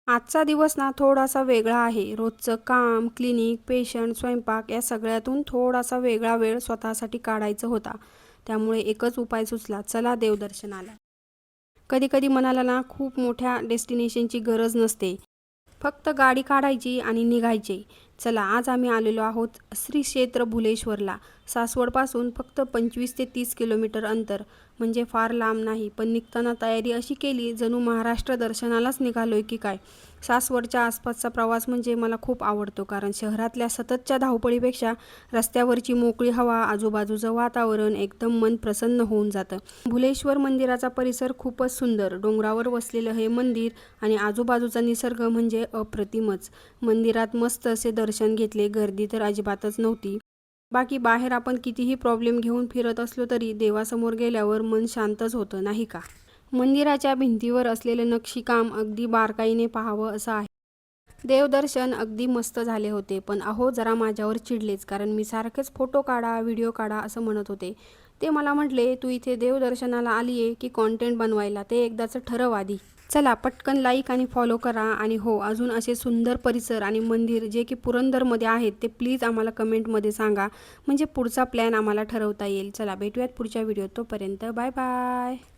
आजचा दिवस ना थोडासा वेगळा आहे. रोजचं काम, क्लिनिक, पेशंट, स्वयंपाक या सगळ्यातून थोडासा वेगळा वेळ स्वतःसाठी काढायचा होता. त्यामुळे एकच उपाय सुचला, चला देवदर्शनाला. कधी-कधी मनाला ना खूप मोठ्या डेस्टिनेशनची गरज नसते. फक्त गाडी काढायची आणि निघायचे. चला आज आम्ही आलेलो आहोत श्री क्षेत्र भुलेश्वरला. सासवडपासून फक्त 25 ते 30 किलोमीटर अंतर, म्हणजे फार लांब नाही. पण निघताना तयारी अशी केली जणू महाराष्ट्र दर्शनालाच निघालोय की काय. सासवडच्या आसपासचा प्रवास म्हणजे मला खूप आवडतो, कारण शहरातल्या सततच्या धावपळीपेक्षा रस्त्यावरची मोकळी हवा, आजूबाजूचं वातावरण एकदम मन प्रसन्न होऊन जातं. भुलेश्वर मंदिराचा परिसर खूपच सुंदर. डोंगरावर वसलेलं हे मंदिर आणि आजूबाजूचा निसर्ग म्हणजे अप्रतिमच. मंदिरात मस्त असे दर्शन घेतले, गर्दी तर अजिबातच नव्हती. बाकी बाहेर आपण कितीही प्रॉब्लेम घेऊन फिरत असलो तरी देवासमोर गेल्यावर मन शांतच होतं, नाही का? मंदिराच्या भिंतीवर असलेलं नक्षीकाम अगदी बारकाईने पाहावं असं आहे. देवदर्शन अगदी मस्त झाले होते, पण अहो जरा माझ्यावर चिडलेच, कारण मी सारखेच फोटो काढा, व्हिडिओ काढा असं म्हणत होते. ते मला म्हटले, तू इथे देवदर्शनाला आली आहे की कॉन्टेंट बनवायला, ते एकदाचं ठरव आधी. चला पटकन लाईक आणि फॉलो करा. आणि हो, अजून असे सुंदर परिसर आणि मंदिर जे की पुरंदरमध्ये आहेत ते प्लीज आम्हाला कमेंटमध्ये सांगा, म्हणजे पुढचा प्लॅन आम्हाला ठरवता येईल. चला भेटूयात पुढच्या व्हिडिओत. तोपर्यंत बाय बाय.